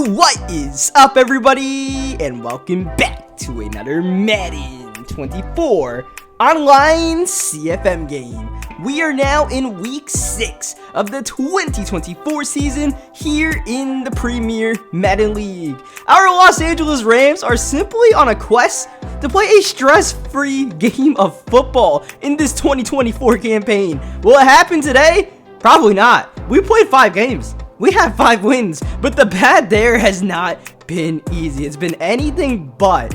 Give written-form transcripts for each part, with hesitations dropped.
What is up, everybody, and welcome back to another Madden 24 online CFM game. We are now in week 6 of the 2024 season here in the Premier Madden League. Our Los Angeles Rams are simply on a quest to play a stress-free game of football in this 2024 campaign. Will it happen today? Probably not. We played 5 games. We have 5 wins, but the path there has not been easy. It's been anything but.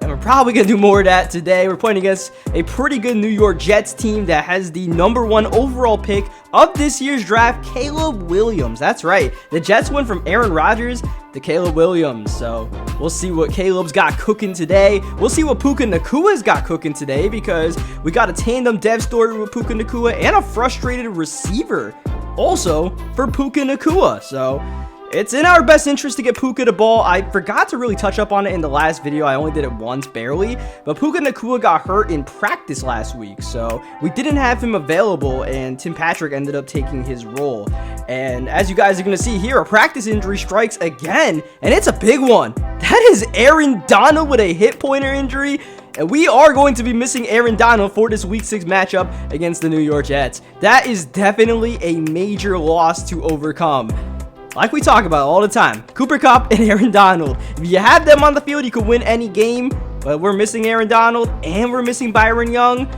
And we're probably going to do more of that today. We're playing against a pretty good New York Jets team that has the #1 overall pick of this year's draft, Caleb Williams. That's right. The Jets went from Aaron Rodgers to Caleb Williams. So we'll see what Caleb's got cooking today. We'll see what Puka Nacua's got cooking today, because we got a tandem dev story with Puka Nacua and a frustrated receiver also for Puka Nacua. So it's in our best interest to get Puka the ball. I forgot to really touch up on it in the last video. I only did it once, barely. But Puka Nacua got hurt in practice last week, so we didn't have him available, and Tim Patrick ended up taking his role. And as you guys are going to see here, a practice injury strikes again, and it's a big one. That is Aaron Donald with a hip pointer injury. And we are going to be missing Aaron Donald for this Week 6 matchup against the New York Jets. That is definitely a major loss to overcome. Like we talk about all the time, Cooper Kupp and Aaron Donald. If you have them on the field, you could win any game. But we're missing Aaron Donald and we're missing Byron Young.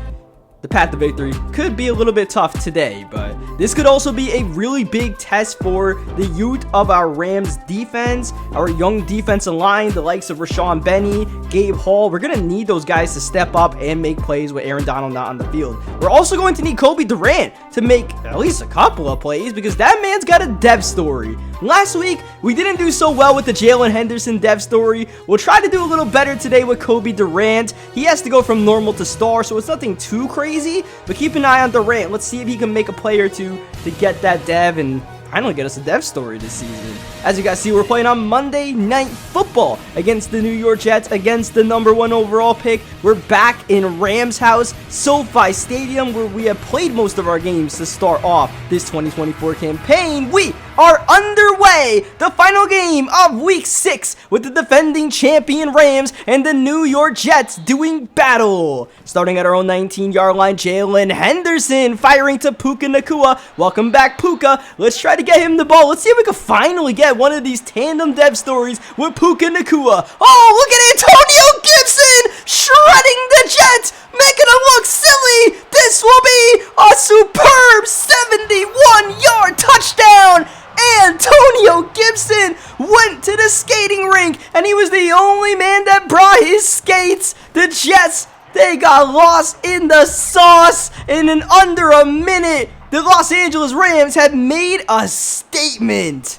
The path to victory could be a little bit tough today, but this could also be a really big test for the youth of our Rams defense, our young defensive line, the likes of Rashawn Benny, Gabe Hall. We're going to need those guys to step up and make plays with Aaron Donald not on the field. We're also going to need Kobe Durant to make at least a couple of plays, because that man's got a dev story. Last week, we didn't do so well with the Jaylen Henderson dev story. We'll try to do a little better today with Kobe Durant. He has to go from normal to star, so it's nothing too crazy, but keep an eye on Durant. Let's see if he can make a play or two to get that dev and finally get us a dev story this season. As you guys see, we're playing on Monday Night Football against the New York Jets, against the #1 overall pick. We're back in Rams house, SoFi Stadium, where we have played most of our games to start off this 2024 campaign. We are underway, the final game of week 6, with the defending champion Rams and the New York Jets doing battle. Starting at our own 19-yard line, Jaylen Henderson firing to Puka Nacua. Welcome back, Puka. Let's try to get him the ball. Let's see if we can finally get one of these tandem dev stories with Puka Nacua. Oh, look at Antonio Gibson shredding the Jets, making them look silly. This will be a superb 71-yard touchdown. Antonio Gibson went to the skating rink, and he was the only man that brought his skates. The Jets, they got lost in the sauce, and in under a minute, the Los Angeles Rams had made a statement.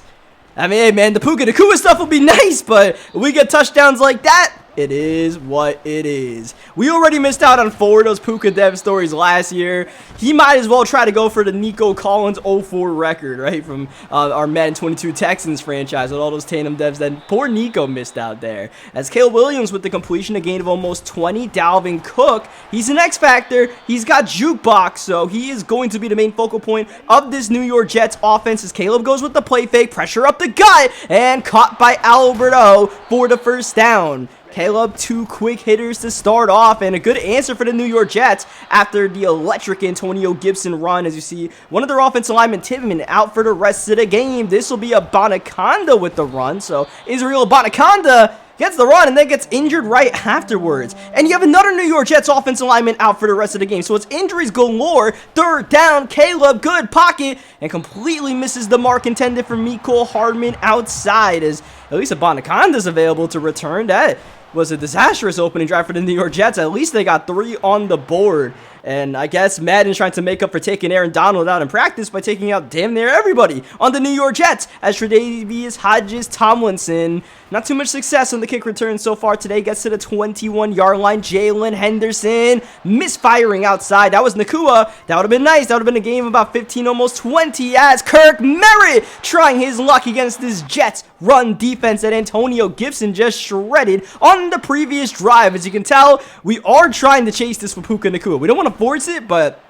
I mean, hey man, the Puka Nacua stuff will be nice, but if we get touchdowns like that, it is what it is. We already missed out on 4 of those Puka dev stories last year. He might as well try to go for the Nico Collins 04 record, right, from our Madden 22 Texans franchise with all those tandem devs that poor Nico missed out there. As Caleb Williams with the completion, a gain of almost 20. Dalvin Cook, he's an X factor. He's got jukebox, so he is going to be the main focal point of this New York Jets offense, as Caleb goes with the play fake, pressure up the gut, and caught by Alberto for the first down. Caleb, 2 quick hitters to start off, and a good answer for the New York Jets after the electric Antonio Gibson run. As you see, one of their offensive linemen, Tippmann, out for the rest of the game. This will be a Bonaconda with the run, so Israel Bonaconda gets the run and then gets injured right afterwards. And you have another New York Jets offensive lineman out for the rest of the game. So it's injuries galore. Third down, Caleb, good pocket, and completely misses the mark intended for Mecole Hardman outside, as at least a Bonaconda's available to return. That was a disastrous opening drive for the New York Jets. At least they got 3 on the board. And I guess Madden's trying to make up for taking Aaron Donald out in practice by taking out damn near everybody on the New York Jets, as Tre'Davious Hodges-Tomlinson, not too much success on the kick return so far today, gets to the 21-yard line. Jaylen Henderson misfiring outside. That was Nacua. That would have been nice. That would have been a game of about 15, almost 20, as Kirk Merritt trying his luck against this Jets run defense that Antonio Gibson just shredded on the previous drive. As you can tell, we are trying to chase this with Puka Nacua. We don't want to force it, but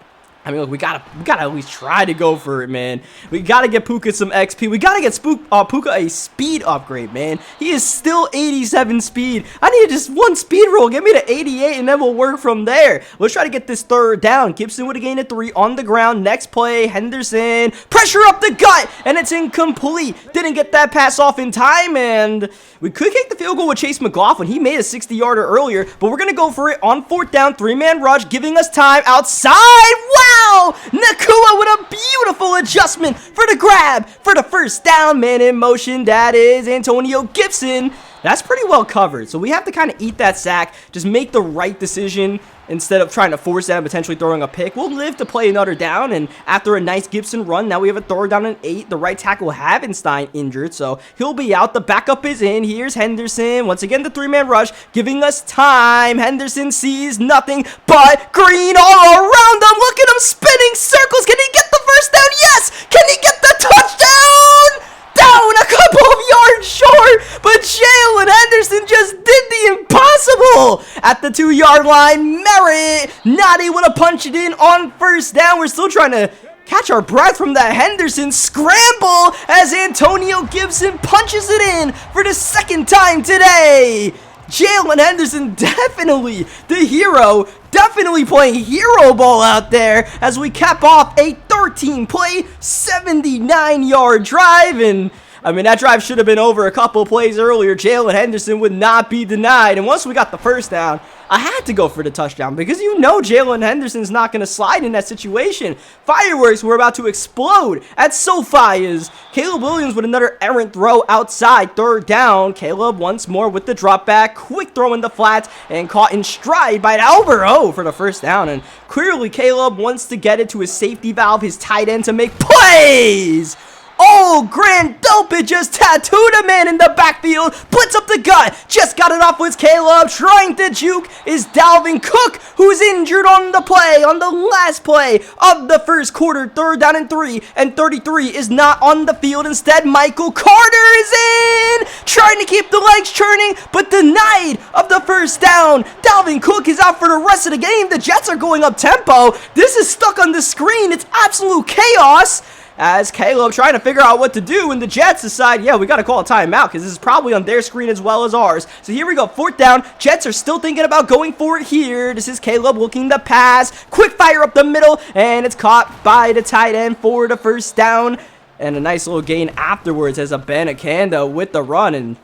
I mean, look, we gotta at least try to go for it, man. We gotta get Puka some XP. We gotta get Puka a speed upgrade, man. He is still 87 speed. I need just one speed roll. Get me to 88, and then we'll work from there. Let's try to get this third down. Gibson would have gained a 3 on the ground. Next play, Henderson. Pressure up the gut, and it's incomplete. Didn't get that pass off in time, and we could kick the field goal with Chase McLaughlin. He made a 60-yarder earlier, but we're gonna go for it on 4th down. 3-man rush, giving us time outside. Wow! Nakua with a beautiful adjustment for the grab for the first down. Man in motion, that is Antonio Gibson. That's pretty well covered, so we have to kind of eat that sack, just make the right decision instead of trying to force that and potentially throwing a pick. We'll live to play another down, and after a nice Gibson run, now we have a third down and 8. The right tackle Havenstein injured, so he'll be out. The backup is in. Here's Henderson. Once again, the 3-man rush, giving us time. Henderson sees nothing but green all around him. Look at him spinning circles. Can he get the first down? Yes! Can he get the touchdown? Down a couple of yards short, but Jaylen Henderson just did the impossible at the 2-yard line. Merritt not able to punch it in on first down. We're still trying to catch our breath from that Henderson scramble as Antonio Gibson punches it in for the 2nd time today. Jaylen Henderson, definitely the hero, definitely playing hero ball out there as we cap off a 13-play, 79-yard drive. And I mean, that drive should have been over a couple plays earlier. Jaylen Henderson would not be denied. And once we got the first down, I had to go for the touchdown because you know Jaylen Henderson's not going to slide in that situation. Fireworks were about to explode at SoFi as Caleb Williams with another errant throw outside. 3rd down. Caleb once more with the drop back. Quick throw in the flats and caught in stride by Alvaro for the first down. And clearly Caleb wants to get it to his safety valve, his tight end, to make plays. Oh, Grand Delpit just tattooed a man in the backfield. Blitz up the gut. Just got it off with Caleb. Trying to juke is Dalvin Cook, who's injured on the play, on the last play of the first quarter. 3rd down and 3, and 33 is not on the field. Instead, Michael Carter is in. Trying to keep the legs churning, but denied of the first down. Dalvin Cook is out for the rest of the game. The Jets are going up tempo. This is stuck on the screen. It's absolute chaos as Caleb trying to figure out what to do, and the Jets decide, yeah, we got to call a timeout because this is probably on their screen as well as ours. So here we go, 4th down. Jets are still thinking about going for it here. This is Caleb looking to pass. Quick fire up the middle, and it's caught by the tight end for the first down. And a nice little gain afterwards as a Banakanda with the run, and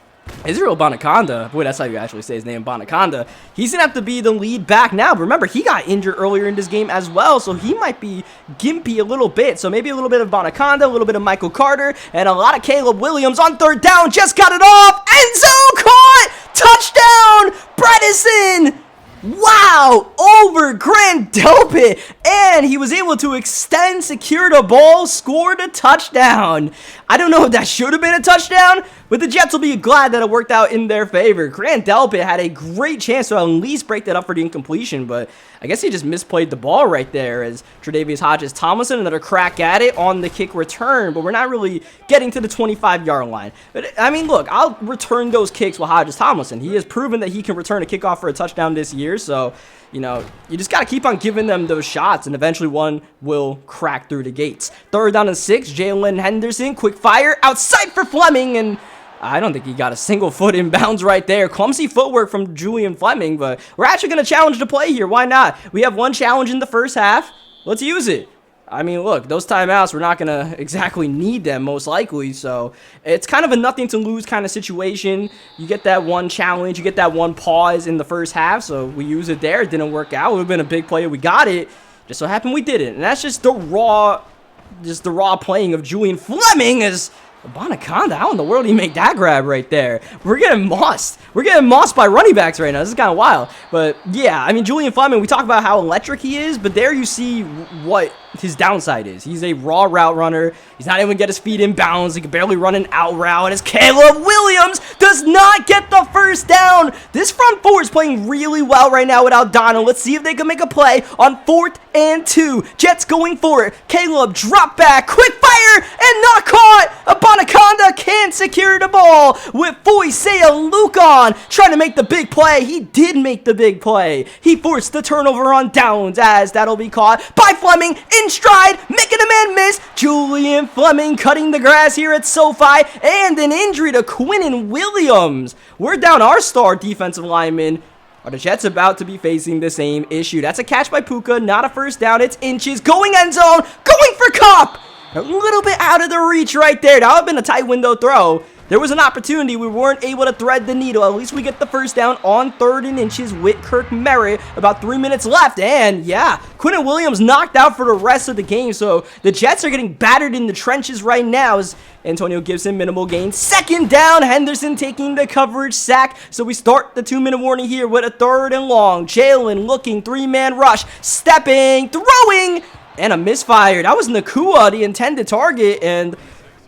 Israel Bonaconda, boy, that's how you actually say his name, Bonaconda. He's going to have to be the lead back now. But remember, he got injured earlier in this game as well, so he might be gimpy a little bit. So maybe a little bit of Bonaconda, a little bit of Michael Carter, and a lot of Caleb Williams on 3rd down. Just got it off. End zone caught. Touchdown, Bredesen. Wow, over Grand Delpit, and he was able to extend, secure the ball, scored a touchdown. I don't know if that should have been a touchdown, but the Jets will be glad that it worked out in their favor. Grand Delpit had a great chance to at least break that up for the incompletion, but I guess he just misplayed the ball right there as Tre'Davious Hodges-Tomlinson, another crack at it on the kick return, but we're not really getting to the 25-yard line. But, I mean, look, I'll return those kicks with Hodges-Tomlinson. He has proven that he can return a kickoff for a touchdown this year, so, you know, you just got to keep on giving them those shots, and eventually one will crack through the gates. 3rd down and 6, Jaylen Henderson, quick fire, outside for Fleming, and I don't think he got a single foot in bounds right there. Clumsy footwork from Julian Fleming, but we're actually going to challenge the play here. Why not? We have one challenge in the first half. Let's use it. I mean, look, those timeouts, we're not going to exactly need them, most likely, so it's kind of a nothing to lose kind of situation. You get that one challenge, you get that one pause in the first half, so we use it there. It didn't work out. It would have been a big play. We got it. Just so happened we didn't, and that's just the raw playing of Julian Fleming as Bonaconda. How in the world did he make that grab right there? We're getting mossed. We're getting mossed by running backs right now. This is kind of wild. But yeah, I mean, Julian Fleming, we talk about how electric he is, but there you see what his downside is. He's a raw route runner. He's not even going to get his feet in bounds. He can barely run an out route. And as Caleb Williams does not get the first down. This front four is playing really well right now without Donald. Let's see if they can make a play on 4th and 2. Jets going for it. Caleb drop back. Quick fire and not caught. Bonaconda can't secure the ball with Foysea Lucan trying to make the big play. He did make the big play. He forced the turnover on downs as that'll be caught by Fleming. in stride, making a man miss. Julian Fleming cutting the grass here at SoFi, and an injury to Quinnen Williams. We're down our star defensive lineman. Are the Jets about to be facing the same issue? That's a catch by Puka, not a first down. It's inches, going end zone, going for Cup. A little bit out of the reach right there. That would have been a tight window throw. There was an opportunity. We weren't able to thread the needle. At least we get the first down on 3rd and inches with Kirk Merritt. About 3 minutes left. And yeah, Quinnen Williams knocked out for the rest of the game. So the Jets are getting battered in the trenches right now as Antonio Gibson, minimal gain. 2nd down, Henderson taking the coverage sack. So we start the 2-minute warning here with a 3rd and long. Jaylen looking, 3-man rush, stepping, throwing, and a misfire. That was Nacua, the intended target, and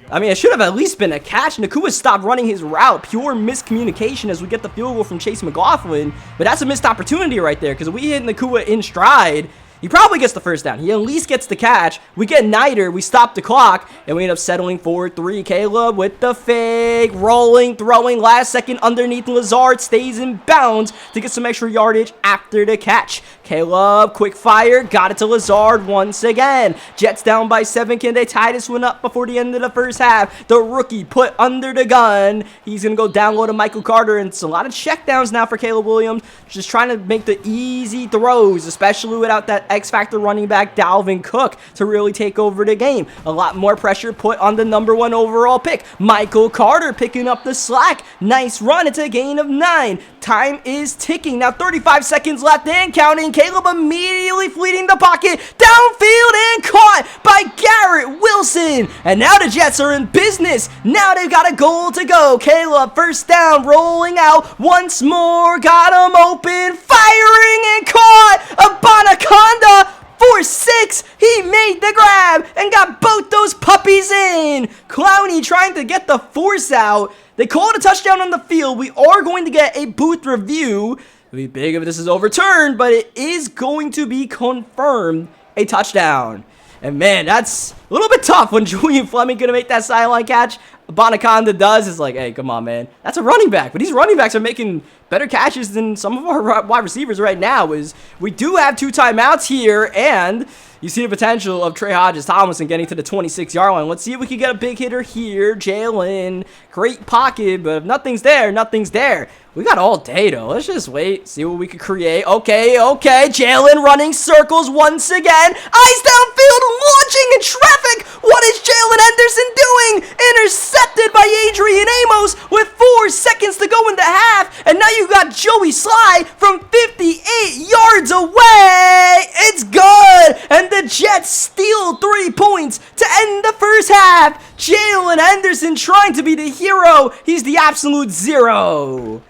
I mean, it should have at least been a catch. Nacua stopped running his route. Pure miscommunication as we get the field goal from Chase McLaughlin. But that's a missed opportunity right there because we hit Nacua in stride. He probably gets the first down. He at least gets the catch. We get Niter. We stop the clock. And we end up settling for 3. Caleb with the fake. Rolling, throwing. Last second underneath Lazard. Stays in bounds to get some extra yardage after the catch. Caleb, quick fire. Got it to Lazard once again. Jets down by 7. Can they tie this one up before the end of the first half? The rookie put under the gun. He's going to go down low to Michael Carter. And it's a lot of checkdowns now for Caleb Williams. Just trying to make the easy throws, especially without that X-Factor running back Dalvin Cook to really take over the game. A lot more pressure put on the #1 overall pick. Michael Carter picking up the slack. Nice run. It's a gain of 9. Time is ticking. Now 35 seconds left and counting. Caleb immediately fleeting the pocket. Downfield and caught by Garrett Wilson. And now the Jets are in business. Now they've got a goal to go. Caleb, first down, rolling out once more. Got him open. Firing and caught. Abanaconda. 4-6, he made the grab and got both those puppies in. Clowney trying to get the force out. They call it a touchdown on the field. We are going to get a booth review. It'll be big if this is overturned, but it is going to be confirmed a touchdown. And man, that's a little bit tough when Julian Fleming gonna make that sideline catch. Bonaconda does. It's like, hey, come on, man. That's a running back. But these running backs are making better catches than some of our wide receivers right now. We do have 2 timeouts here, and you see the potential of Trey Hodges-Tomlinson getting to the 26-yard line. Let's see if we can get a big hitter here. Jaylen, great pocket, but if nothing's there, nothing's there. We got all day, though. Let's just wait, see what we can create. Okay. Jaylen running circles once again. Eyes downfield, launching in traffic. What is Jaylen Anderson doing? Intercepted by Adrian Amos with 4 seconds to go in the half. And now you got Joey Sly from 58 yards away. It's good. And the Jets steal 3 points to end the first half. Jaylen Henderson trying to be the hero. He's the absolute 0.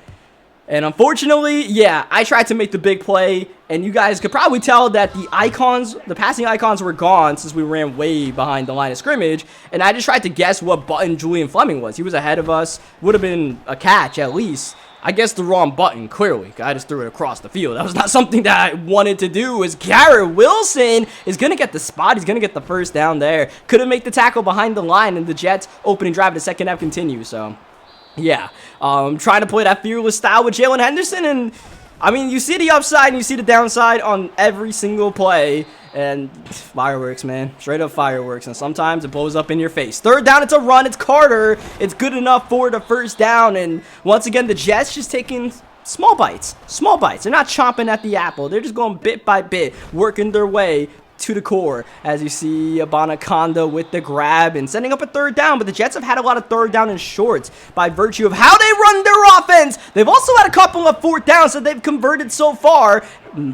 And unfortunately, yeah, I tried to make the big play, and you guys could probably tell that the passing icons were gone since we ran way behind the line of scrimmage, and I just tried to guess what button Julian Fleming was. He was ahead of us, would have been a catch at least. I guessed the wrong button, clearly. I just threw it across the field. That was not something that I wanted to do. As Garrett Wilson is going to get the spot. He's going to get the first down there. Couldn't make the tackle behind the line, and the Jets' opening drive of the second half continues, so yeah, trying to play that fearless style with Jaylen Henderson, and I mean, you see the upside and you see the downside on every single play, and fireworks, man, straight up fireworks, and sometimes it blows up in your face. 3rd down, it's a run, it's Carter, it's good enough for the first down, and once again, the Jets just taking small bites, they're not chomping at the apple, they're just going bit by bit, working their way to the core, as you see Abanaconda with the grab and setting up a 3rd down, but the Jets have had a lot of 3rd down and shorts by virtue of how they run their offense. They've also had a couple of 4th downs that they've converted so far.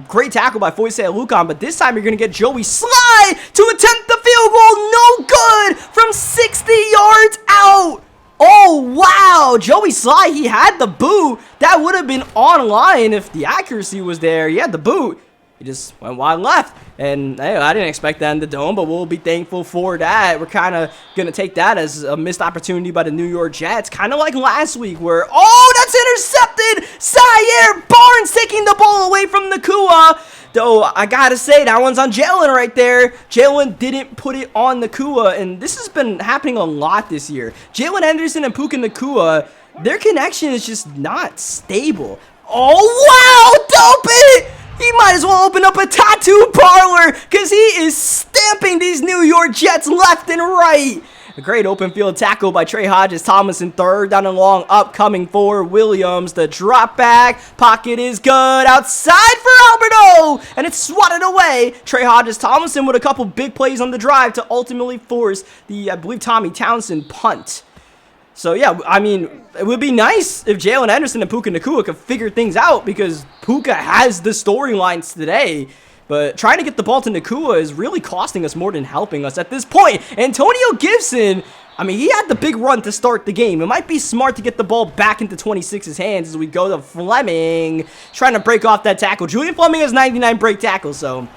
Great tackle by Foyce Alucon, but this time you're going to get Joey Sly to attempt the field goal. No good from 60 yards out. Oh, wow. Joey Sly, he had the boot. That would have been online if the accuracy was there. He had the boot. He just went wide left, and hey, I didn't expect that in the dome, but we'll be thankful for that. We're kind of going to take that as a missed opportunity by the New York Jets, kind of like last week where, oh, that's intercepted! Zaire Barnes taking the ball away from Nacua. Though, I got to say, that one's on Jaylen right there. Jaylen didn't put it on Nacua, and this has been happening a lot this year. Jaylen Anderson and Puka Nacua, their connection is just not stable. Oh, wow! Dope it! He might as well open up a tattoo parlor because he is stamping these New York Jets left and right. A great open field tackle by Trey Hodges. Thomason third down and long, upcoming for Williams. The drop back. Pocket is good. Outside for Alberto. And it's swatted away. Trey Hodges Thomason with a couple big plays on the drive to ultimately force the, I believe, Tommy Townsend punt. So, yeah, I mean, it would be nice if Jaylen Anderson and Puka Nacua could figure things out because Puka has the storylines today. But trying to get the ball to Nacua is really costing us more than helping us at this point. Antonio Gibson, I mean, he had the big run to start the game. It might be smart to get the ball back into 26's hands as we go to Fleming, trying to break off that tackle. Julian Fleming has 99 break tackles, so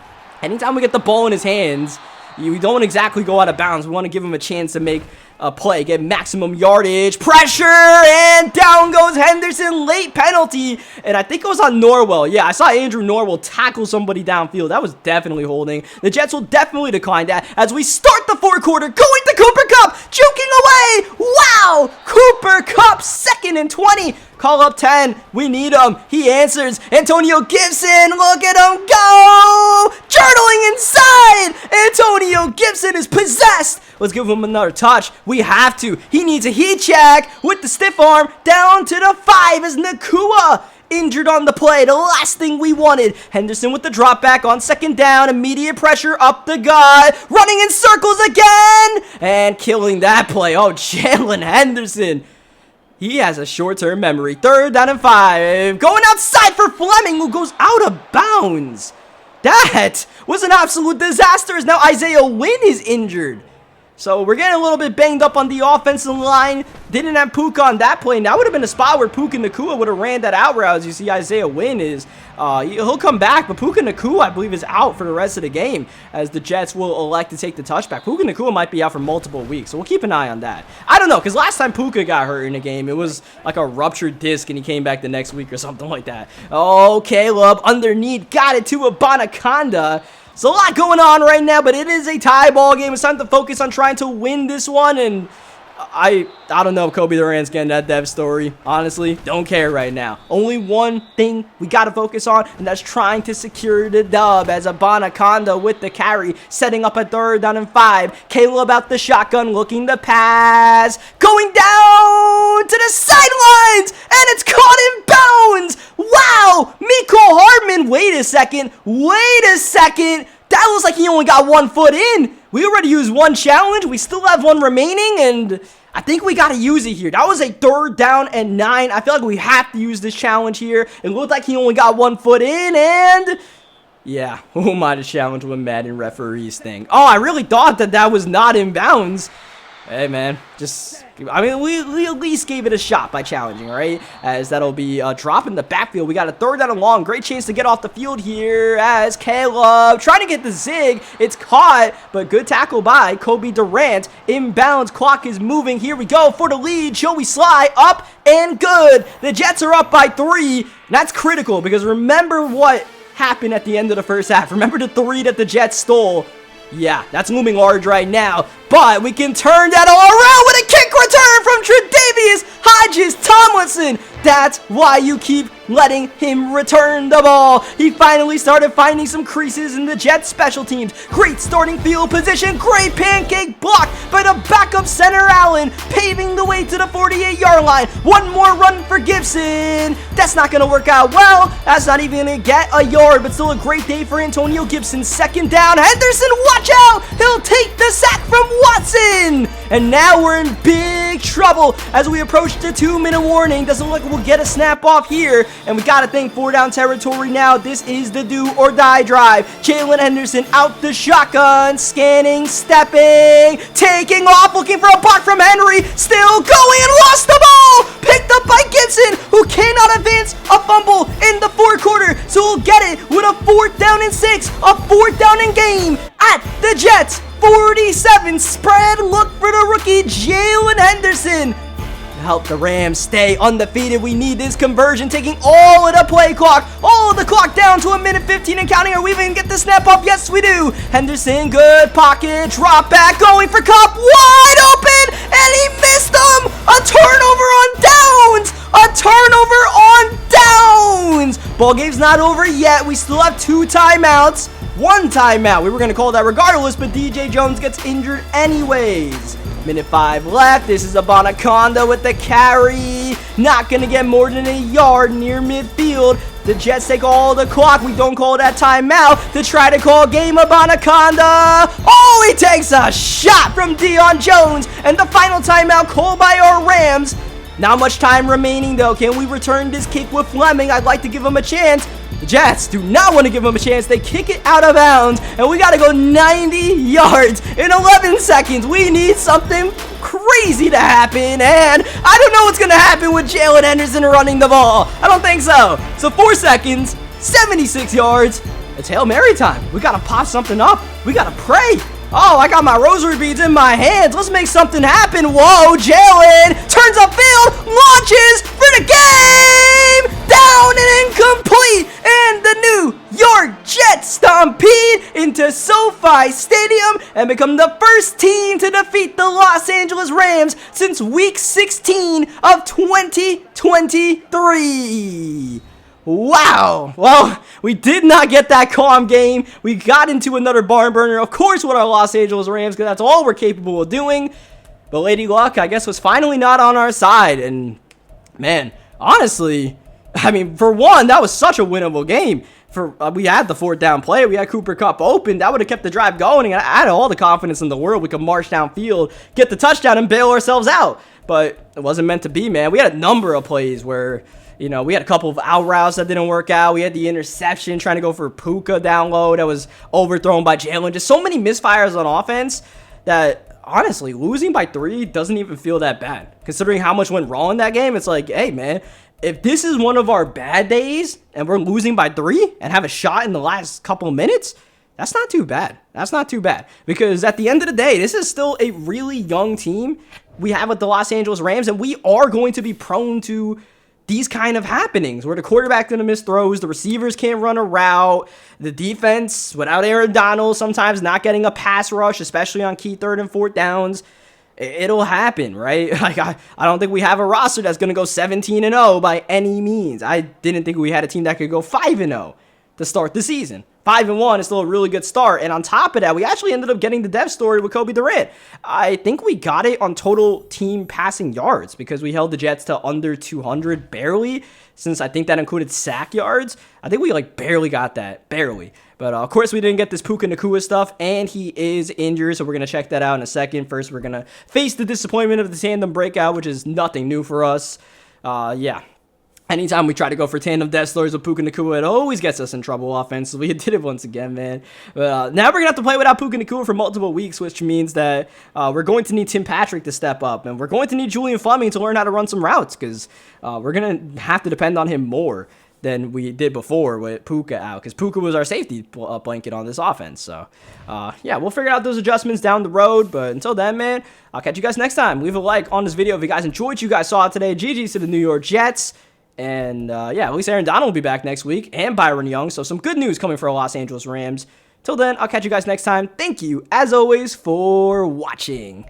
anytime we get the ball in his hands, we don't exactly go out of bounds. We want to give him a chance to make a play, get maximum yardage, pressure, and down goes Henderson, late penalty, and I think it was on Norwell. Yeah, I saw Andrew Norwell tackle somebody downfield. That was definitely holding. The Jets will definitely decline that as we start the fourth quarter, going to Cooper Kupp, juking away. Wow, Cooper Kupp, 2nd and 20. Call up 10. We need him. He answers. Antonio Gibson. Look at him go. Journaling inside. Antonio Gibson is possessed. Let's give him another touch. We have to. He needs a heat check with the stiff arm down to the 5 as Nacua injured on the play. The last thing we wanted. Henderson with the drop back on 2nd down. Immediate pressure up the gut. Running in circles again. And killing that play. Oh, Jaylen Henderson. He has a short-term memory. 3rd down and 5. Going outside for Fleming, who goes out of bounds. That was an absolute disaster. Now Isaiah Wynn is injured. So we're getting a little bit banged up on the offensive line. Didn't have Puka on that play. And that would have been a spot where Puka Nacua would have ran that out route. As you see, Isaiah Wynn is, he'll come back. But Puka Nacua, I believe, is out for the rest of the game as the Jets will elect to take the touchback. Puka Nacua might be out for multiple weeks. So we'll keep an eye on that. I don't know, because last time Puka got hurt in a game, it was like a ruptured disc and he came back the next week or something like that. Oh, Caleb underneath. Got it to Abanaconda. There's a lot going on right now, but it is a tie ball game. It's time to focus on trying to win this one, and I don't know if Kobe Durant's getting that dev story. Honestly, don't care right now. Only one thing we got to focus on, and that's trying to secure the dub as Abanaconda with the carry, setting up a 3rd down and 5. Caleb out the shotgun, looking to pass, going down to the sidelines, and it's caught in bounds. Wow, Miko Hardman, wait a second. That looks like he only got 1 foot in. We already used 1 challenge. We still have 1 remaining, and I think we got to use it here. That was a 3rd down and 9. I feel like we have to use this challenge here. It looked like he only got 1 foot in, and yeah, who might have challenged with Madden referees thing? Oh, I really thought that was not in bounds. Hey, man, I mean, we at least gave it a shot by challenging, all right? As that'll be a drop in the backfield. We got a 3rd down and long. Great chance to get off the field here as Caleb trying to get the zig. It's caught, but good tackle by Kobe Durant. Inbounds, clock is moving. Here we go for the lead. Joey Sly up and good. The Jets are up by 3. And that's critical because remember what happened at the end of the first half. Remember the 3 that the Jets stole. Yeah, that's looming large right now, but we can turn that all around with a kick return from Tre'Davious Hodges-Tomlinson. That's why you keep letting him return the ball. He finally started finding some creases in the Jets special teams. Great starting field position, great pancake block by the backup center Allen, paving the way to the 48-yard line. 1 more run for Gibson. That's not going to work out well. That's not even going to get a yard, but still a great day for Antonio Gibson. 2nd down, Henderson, watch out. He'll take the sack from Watson. And now we're in big trouble as we approach the 2-minute warning. Doesn't look like we'll get a snap off here. And we got to think 4 down territory now. This is the do or die drive. Jaylen Henderson out the shotgun, scanning, stepping, taking off, looking for a block from Henry. Still going and lost the ball. Picked up by Gibson, who cannot advance a fumble in the 4th quarter. So we'll get it with a 4th down and 6, a 4th down and game at the Jets 47 spread. Look for the rookie Jaylen Henderson. Help the Rams stay undefeated. We need this conversion, taking all of the play clock, all of the clock down to 1:15 and counting. Are we even get the snap up? Yes, we do. Henderson, good pocket, drop back, going for Kupp, wide open, and he missed him. A turnover on downs. A turnover on downs. Ball game's not over yet. We still have 2 timeouts. 1 timeout. We were going to call that regardless, but DJ Jones gets injured anyways. Minute 5 left. This is Abanaconda with the carry. Not going to get more than a yard near midfield. The Jets take all the clock. We don't call that timeout to try to call game Abanaconda. Oh, he takes a shot from Deion Jones. And the final timeout called by our Rams. Not much time remaining, though. Can we return this kick with Fleming? I'd like to give him a chance. The Jets do not want to give him a chance. They kick it out of bounds, and we got to go 90 yards in 11 seconds. We need something crazy to happen, and I don't know what's going to happen with Jaylen Henderson running the ball. I don't think so. So 4 seconds, 76 yards. It's Hail Mary time. We got to pop something up. We got to pray. Oh, I got my rosary beads in my hands. Let's make something happen. Whoa, Jaylen turns upfield, launches for the game. Down and incomplete. And the New York Jets stampede into SoFi Stadium and become the first team to defeat the Los Angeles Rams since Week 16 of 2023. Wow. Well, we did not get that calm game. We got into another barn burner, of course, with our Los Angeles Rams, because that's all we're capable of doing. But Lady Luck, I guess, was finally not on our side. And, man, honestly, I mean, for one, that was such a winnable game. We had the 4th down play. We had Cooper Kupp open. That would have kept the drive going. And I had all the confidence in the world. We could march downfield, get the touchdown, and bail ourselves out. But it wasn't meant to be, man. We had a number of plays where, you know, we had a couple of out routes that didn't work out. We had the interception trying to go for Puka down low that was overthrown by Jaylen. Just so many misfires on offense that, honestly, losing by 3 doesn't even feel that bad. Considering how much went wrong in that game, it's like, hey, man, if this is one of our bad days and we're losing by 3 and have a shot in the last couple of minutes, that's not too bad. That's not too bad. Because at the end of the day, this is still a really young team we have with the Los Angeles Rams, and we are going to be prone to these kind of happenings where the quarterback's going to miss throws, the receivers can't run a route, the defense, without Aaron Donald, sometimes not getting a pass rush, especially on key 3rd and 4th downs. It'll happen, right? Like I don't think we have a roster that's going to go 17-0 by any means. I didn't think we had a team that could go 5-0 to start the season. 5-1 is still a really good start. And on top of that, we actually ended up getting the dev story with Kobe Durant. I think we got it on total team passing yards because we held the Jets to under 200 barely, since I think that included sack yards. I think we barely got that, barely. But of course, we didn't get this Puka Nacua stuff, and he is injured, so we're going to check that out in a second. First, we're going to face the disappointment of the tandem breakout, which is nothing new for us. Yeah. Anytime we try to go for tandem death stories with Puka Nacua, it always gets us in trouble offensively. It did it once again, man. But now we're going to have to play without Puka Nacua for multiple weeks, which means that we're going to need Tim Patrick to step up, and we're going to need Julian Fleming to learn how to run some routes, because we're going to have to depend on him more than we did before with Puka out, because Puka was our safety blanket on this offense. So, yeah, we'll figure out those adjustments down the road. But until then, man, I'll catch you guys next time. Leave a like on this video if you guys enjoyed what you guys saw today. GG's to the New York Jets. And, yeah, at least Aaron Donald will be back next week, and Byron Young. So some good news coming for our Los Angeles Rams. Till then, I'll catch you guys next time. Thank you, as always, for watching.